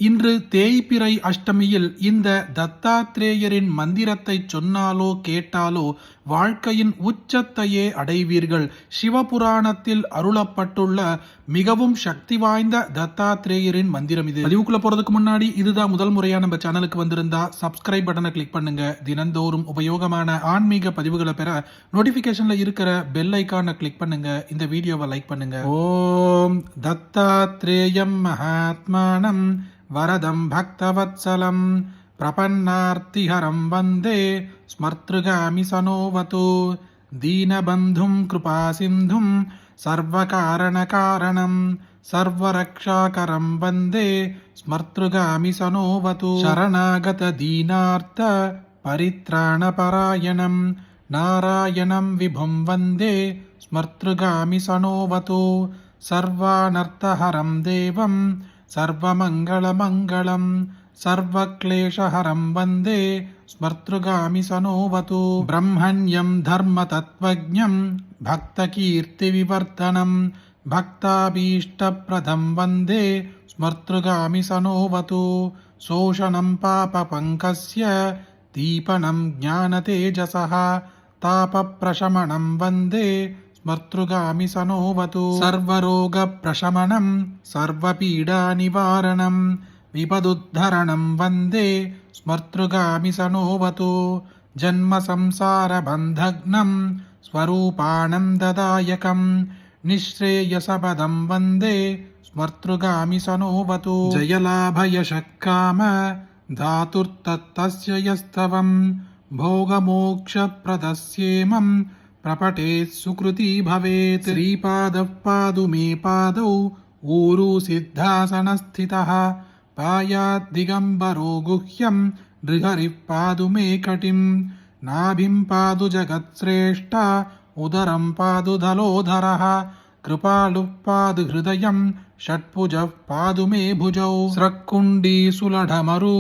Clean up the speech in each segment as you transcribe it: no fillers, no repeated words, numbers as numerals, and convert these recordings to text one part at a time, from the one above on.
இன்று தேய்பிறை அஷ்டமியில் இந்த தத்தாத்ரேயரின் மந்திரத்தை சொன்னாலோ கேட்டாலோ வாழ்க்கையின் உச்சத்தையே அடைவீர்கள். சிவபுராணத்தில் அருளப்பட்டுள்ள மிகவும் சக்தி வாய்ந்த தத்தாத்ரேயரின் மந்திரம் இது. பதிவுக்குள்ள போறதுக்கு முன்னாடி இதுதான் முதல் முறையா நம்ம சேனலுக்கு வந்திருந்தா சப்ஸ்கிரைப் பட்டனை கிளிக் பண்ணுங்க. தினந்தோறும் உபயோகமான ஆன்மீக பதிவுகளை பெற நோட்டிபிகேஷன்ல இருக்கிற பெல் ஐக்கானை கிளிக் பண்ணுங்க. இந்த வீடியோவை லைக் பண்ணுங்க. ஓம் தத்தாத்ரேயம் மகாத்மானம் வரதம் பக்தவத்சலம் பிரபன்னார்த்திஹரம் வந்தே ஸ்மர்த்ருகாமி சனோவது தீனபந்தும் கிருபாசிந்தும் சர்வகாரணகாரணம் சர்வரக்ஷாகரம் வந்தே ஸ்மர்த்ருகாமி சனோவது சரணாகத தீனார்த்த பரித்ராணபராயணம் நாராயணம் விபும் வந்தே ஸ்மர்த்ருகாமி சனோவது சர்வானர்த்தஹரம் தேவம் சர்வமங்களமங்களம் சர்வக்லேஷஹரம் வந்தே ஸ்மர்த்ருகாமி சனோவது பிரம்மண்யம் தர்மதத்வஜ்ஞம் பக்தகீர்த்திவிவர்தனம் பக்தாபீஷ்டப்ரதம் வந்தே ஸ்மர்த்ருகாமி சனோவது சோஷணம் பாபபங்கஸ்ய தீபனம் ஞானதேஜசः தாபப்ரசமனம் வந்தே ஸ்மர்த்ருகாமி சனோவது சர்வரோகப்ரசமனம் சர்வபீடாநிவாரணம் விபதுத்தரணம் வந்தே ஸ்மர்த்ருகாமி சனோவது ஜன்மசம்சாரபந்தக்னம் ஸ்வரூபானந்ததாயகம் நிஸ்ரேயசபதம் வந்தே ஸ்மர்த்ருகாமி சனோவது ஜயலாபயசக்காம தாதுர்த்தஸ்ய யஸ்தவம் भोगमोक्षप्रदस्येमं प्रपठेत् सुकृती भवेत् श्रीपादः पादु मे पादौ ऊरु सिद्धासनस्थितः पायात् दिगम्बरो गुह्यं नृहरिः पादु मे कटिं नाभिं पादु जगत्श्रेष्ठा उदरं पादु दलोधरः कृपालुः पादु हृदयं षट्भुजः पादु मे भुजौ स्रक्कुण्डी सुलढमरु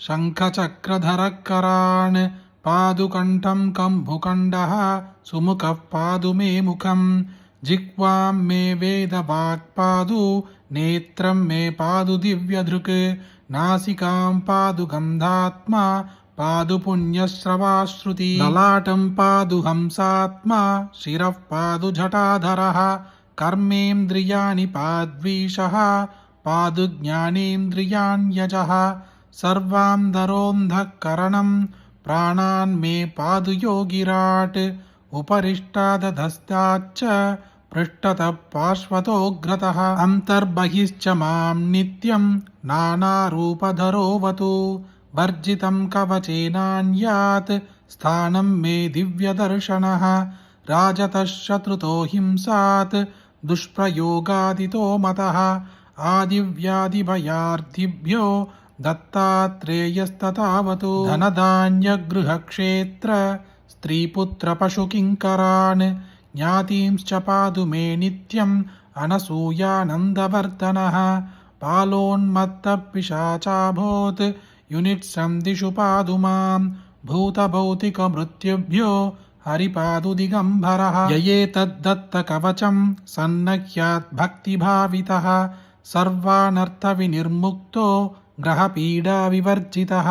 शङ्खचक्रधरकरान् पादुकण्ठं कम्भुकण्डः सुमुखः पादु मे मुखं जिह्वां मे वेदवाक्पादु नेत्रं मे पादु दिव्यदृक् नासिकां पादु गन्धात्मा पादु पुण्यश्रवाश्रुति ललाटं पादु हंसात्मा शिरः पादु जटाधरः कर्मेन्द्रियाणि पाद्वीषः पादु ज्ञानेन्द्रियाण्यजः सर्वान्तरोन्धःकरणं प्राणान् मे पादु योगिराट् उपरिष्टादधस्ताच्च पृष्ठतः पार्श्वतोऽग्रतः अन्तर्बहिश्च मां नित्यं नानारूपधरोऽवतु वर्जितं कवचेनान्यात् स्थानं मे दिव्यदर्शनः राजतः शत्रुतो हिंसात् दुष्प्रयोगादितो मतः आदिव्याधिभयार्थिभ्यो दत्तात्रेयस्ततावतु धनधान्यगृहक्षेत्र स्त्रीपुत्रपशुकिङ्करान् ज्ञातींश्च पादु मे नित्यम् अनसूयानन्दवर्धनः पालोन्मत्तपिशाचाभूत् युनित्सं दिशु पादु मां भूतभौतिकमृत्युभ्यो हरिपादु दिगम्बरः ययेतद्दत्तकवचं सन्नह्यात् भक्तिभावितः सर्वानर्थविनिर्मुक्तो ग्रहपीडाविवर्जितः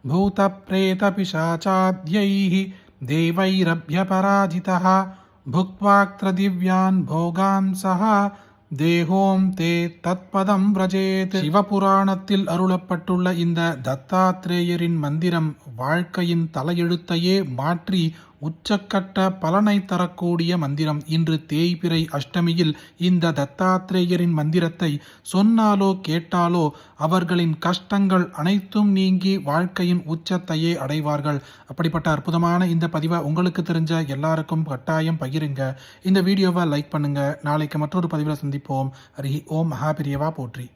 भूतप्रेतपिशाचाद्यैः देवैरभ्यपराजितः भुक्त्वाक्त्रदिव्यान् भोगान् सह தேகோம் தே தத்பதம் விரஜேத். சிவபுராணத்தில் அருளப்பட்டுள்ள இந்த தத்தாத்ரேயரின் மந்திரம் வாழ்க்கையின் தலையெழுத்தையே மாற்றி உச்சக்கட்ட பலனை தரக்கூடிய மந்திரம். இன்று தேய்பிறை அஷ்டமியில் இந்த தத்தாத்ரேயரின் மந்திரத்தை சொன்னாலோ கேட்டாலோ அவர்களின் கஷ்டங்கள் அனைத்தும் நீங்கி வாழ்க்கையின் உச்சத்தையே அடைவார்கள். அப்படிப்பட்ட அற்புதமான இந்த பதிவை உங்களுக்கு தெரிஞ்ச எல்லாருக்கும் கட்டாயம் பகிருங்க. இந்த வீடியோவை லைக் பண்ணுங்க. நாளைக்கு மற்றொரு பதிவில் சந்திப்போம். ஹரி ஓம் மகாபிரியவா போற்றி.